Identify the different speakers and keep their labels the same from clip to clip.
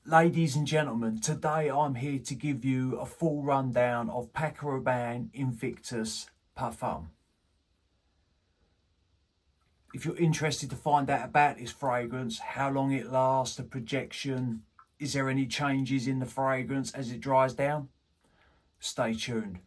Speaker 1: Ladies and gentlemen, today I'm here to give you a full rundown of Paco Rabanne Invictus Parfum. If you're interested to find out about this fragrance, how long it lasts, the projection, is there any changes in the fragrance as it dries down? Stay tuned.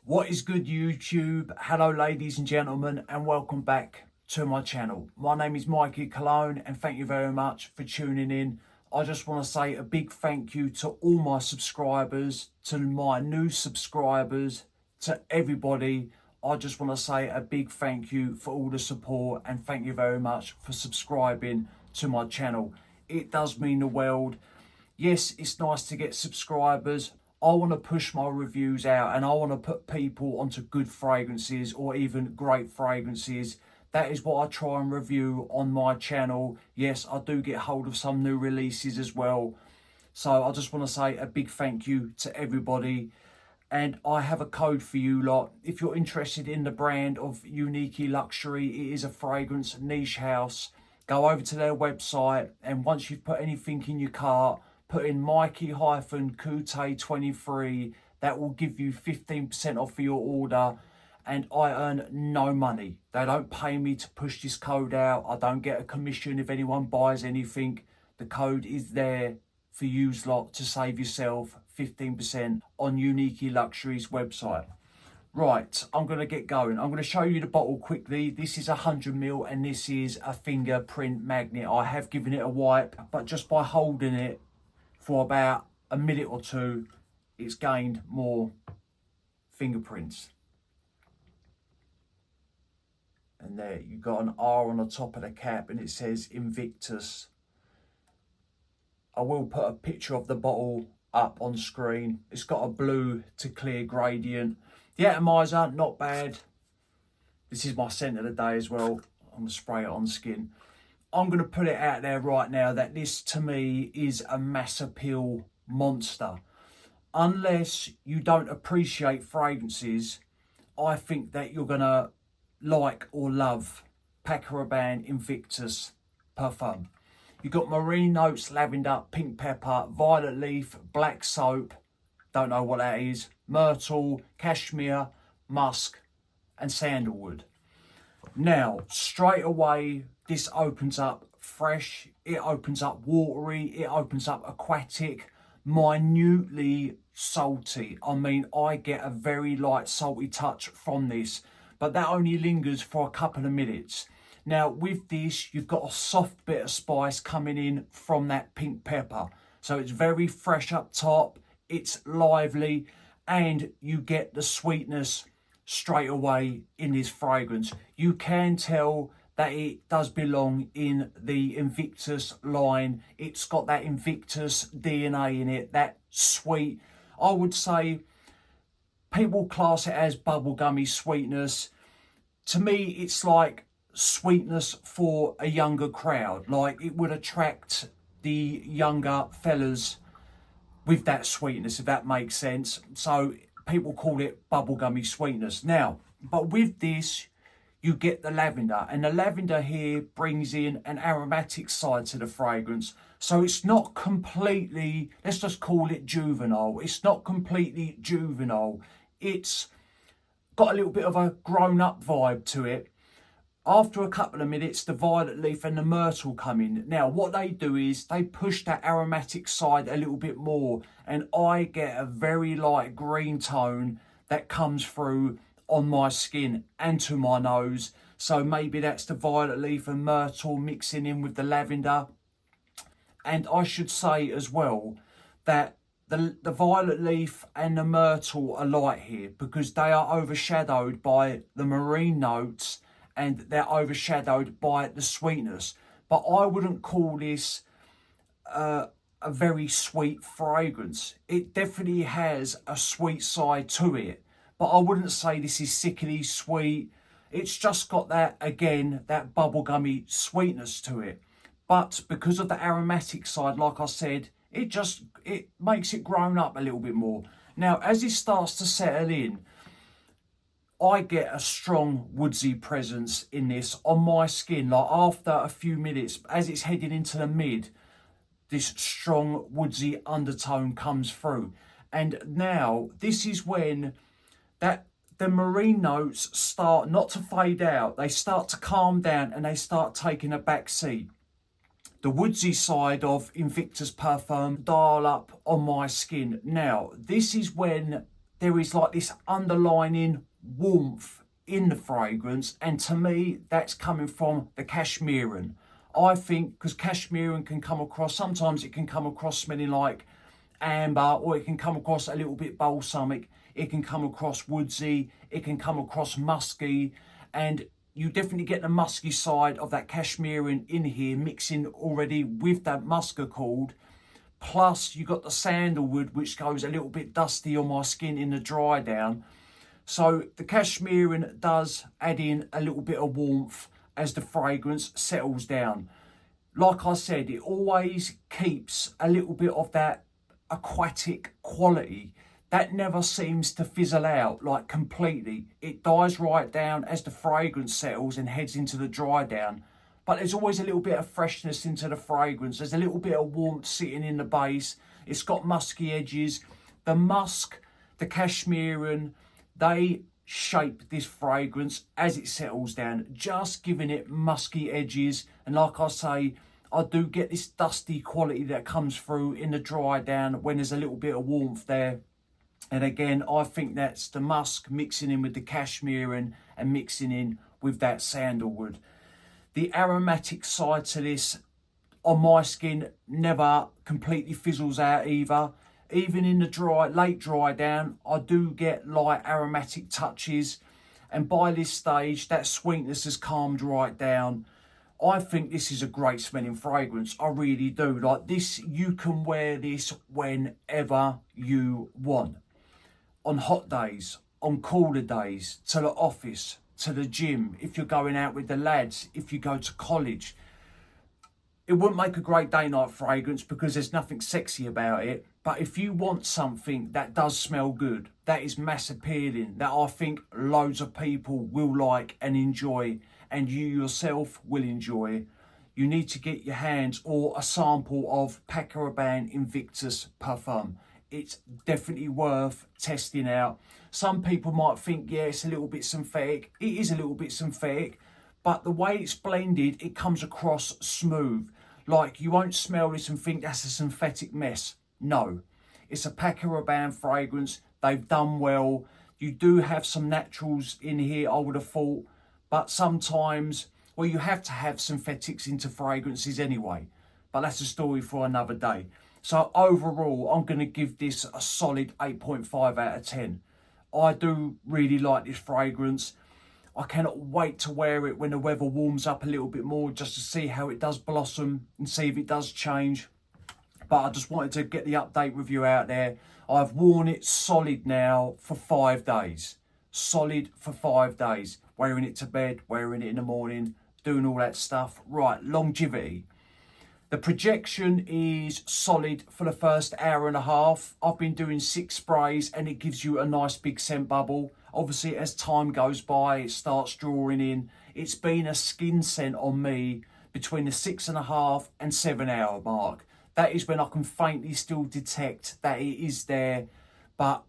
Speaker 1: What is good, YouTube? Hello ladies and gentlemen, and welcome back to my channel. My name is Mikey Cologne, and thank you very much for tuning in. I just want to say a big thank you to all my subscribers, to my new subscribers, to everybody. I just want to say a big thank you for all the support, and thank you very much for subscribing to my channel. It does mean the world. Yes, it's nice to get subscribers. I want to push my reviews out, and I want to put people onto good fragrances or even great fragrances. That is what I try and review on my channel. Yes, I do get hold of some new releases as well. So I just want to say a big thank you to everybody. And I have a code for you lot. If you're interested in the brand of Unique Luxury, it is a fragrance niche house. Go over to their website, and once you've put anything in your cart, put in Mikey-Kute23. That will give you 15% off for your order, and I earn no money. They don't pay me to push this code out. I don't get a commission if anyone buys anything. The code is there for you lot to save yourself 15% on Unique Luxury's website. Right, I'm going to get going. I'm going to show you the bottle quickly. This is 100ml, and this is a fingerprint magnet. I have given it a wipe, but just by holding it for about a minute or two, it's gained more fingerprints. And there, you've got an R on the top of the cap, and it says Invictus. I will put a picture of the bottle up on screen. It's got a blue to clear gradient. The atomizer, not bad. This is my scent of the day as well. I'm going to spray it on skin. I'm going to put it out there right now that this to me is a mass appeal monster. Unless you don't appreciate fragrances, I think that you're going to like or love Paco Rabanne Invictus Parfum. You've got marine notes, lavender, pink pepper, violet leaf, black soap, don't know what that is, myrtle, cashmere, musk and sandalwood. Now, straight away, this opens up fresh, it opens up watery, it opens up aquatic, minutely salty. I mean, I get a very light salty touch from this, but that only lingers for a couple of minutes. Now, with this, you've got a soft bit of spice coming in from that pink pepper. So it's very fresh up top, it's lively, and you get the sweetness straight away in this fragrance. You can tell that it does belong in the Invictus line. It's got that Invictus DNA in it, that sweet. I would say people class it as bubblegummy sweetness. To me, it's like sweetness for a younger crowd. Like, it would attract the younger fellas with that sweetness, if that makes sense. So people call it bubblegummy sweetness. Now, but with this, you get the lavender, and the lavender here brings in an aromatic side to the fragrance. So it's not completely, let's just call it juvenile. It's not completely juvenile. It's got a little bit of a grown-up vibe to it. After a couple of minutes, the violet leaf and the myrtle come in. Now, what they do is they push that aromatic side a little bit more, and I get a very light green tone that comes through on my skin and to my nose. So maybe that's the violet leaf and myrtle mixing in with the lavender. And I should say as well that the violet leaf and the myrtle are light here because they are overshadowed by the marine notes, and they're overshadowed by the sweetness. But I wouldn't call this a very sweet fragrance. It definitely has a sweet side to it, but but I wouldn't say this is sickly sweet. It's just got that, again, that bubblegummy sweetness to it. But because of the aromatic side, like I said, it makes it grown up a little bit more. Now, as it starts to settle in, I get a strong woodsy presence in this on my skin. Like after a few minutes, as it's heading into the mid, this strong woodsy undertone comes through. And now this is when the marine notes start not to fade out. They start to calm down and they start taking a back seat. The woodsy side of Invictus Parfum dial up on my skin. Now, this is when there is like this underlining warmth in the fragrance, and to me, that's coming from the Cashmeran. I think because Cashmeran can come across, sometimes it can come across smelling like amber, or it can come across a little bit balsamic, it can come across woodsy, it can come across musky, and you definitely get the musky side of that Cashmeran in here mixing already with that muscaccord. Plus you got the sandalwood, which goes a little bit dusty on my skin in the dry down. So the Cashmeran does add in a little bit of warmth as the fragrance settles down. Like I said, it always keeps a little bit of that aquatic quality. That never seems to fizzle out like completely. It dies right down as the fragrance settles and heads into the dry down. But there's always a little bit of freshness into the fragrance. There's a little bit of warmth sitting in the base. It's got musky edges. The musk, the Cashmeran, they shape this fragrance as it settles down, just giving it musky edges. And like I say, I do get this dusty quality that comes through in the dry down when there's a little bit of warmth there. And again, I think that's the musk mixing in with the Cashmeran and mixing in with that sandalwood. The aromatic side to this on my skin never completely fizzles out either. Even in the late dry down, I do get light aromatic touches. And by this stage, that sweetness has calmed right down. I think this is a great smelling fragrance. I really do. Like this, you can wear this whenever you want. On hot days, on cooler days, to the office, to the gym, if you're going out with the lads, if you go to college. It wouldn't make a great day night fragrance because there's nothing sexy about it. But if you want something that does smell good, that is mass appealing, that I think loads of people will like and enjoy, and you yourself will enjoy, you need to get your hands or a sample of Paco Rabanne Invictus Parfum. It's definitely worth testing out. Some people might think, yeah, it's a little bit synthetic. It is a little bit synthetic, but the way it's blended, it comes across smooth. Like you won't smell this and think that's a synthetic mess. No, it's a Paco Rabanne fragrance. They've done well. You do have some naturals in here, I would have thought, but sometimes, well, you have to have synthetics into fragrances anyway, but that's a story for another day. So overall, I'm going to give this a solid 8.5 out of 10. I do really like this fragrance. I cannot wait to wear it when the weather warms up a little bit more, just to see how it does blossom and see if it does change. But I just wanted to get the update with you out there. I've worn it solid now for 5 days. Solid for 5 days. Wearing it to bed, wearing it in the morning, doing all that stuff. Right, longevity. The projection is solid for the first hour and a half. I've been doing 6 sprays and it gives you a nice big scent bubble. Obviously, as time goes by, it starts drawing in. It's been a skin scent on me between the 6.5 and 7 hour mark. That is when I can faintly still detect that it is there, but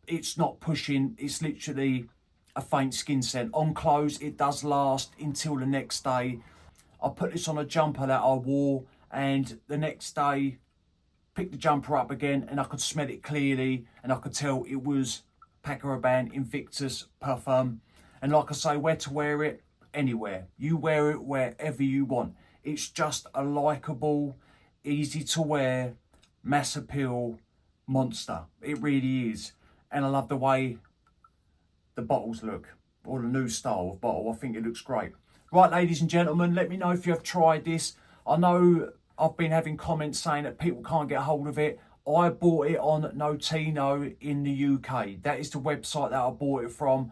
Speaker 1: it's not pushing. It's literally a faint skin scent. On clothes, it does last until the next day. I put this on a jumper that I wore, and the next day picked the jumper up again and I could smell it clearly and I could tell it was Paco Rabanne Invictus Parfum. And like I say, where to wear it? Anywhere. You wear it wherever you want. It's just a likeable, easy to wear, mass appeal monster. It really is. And I love the way the bottles look, or the new style of bottle. I think it looks great. Right, ladies and gentlemen, let me know if you have tried this. I know I've been having comments saying that people can't get hold of it. I bought it on Notino in the UK. That is the website that I bought it from.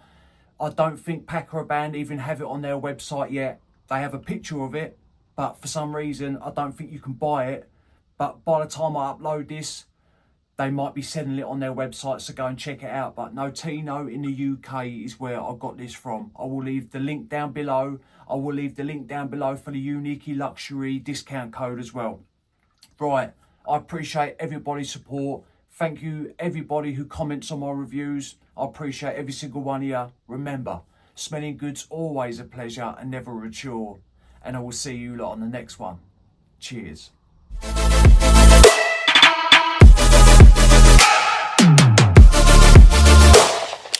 Speaker 1: I don't think Paco Rabanne even have it on their website yet. They have a picture of it, but for some reason, I don't think you can buy it. But by the time I upload this, they might be selling it on their website, so go and check it out. But Notino in the UK is where I got this from. I will leave the link down below. I will leave the link down below for the Unique Luxury discount code as well. Right, I appreciate everybody's support. Thank you everybody who comments on my reviews. I appreciate every single one of you. Remember, smelling good's always a pleasure and never a chore. And I will see you lot on the next one. Cheers.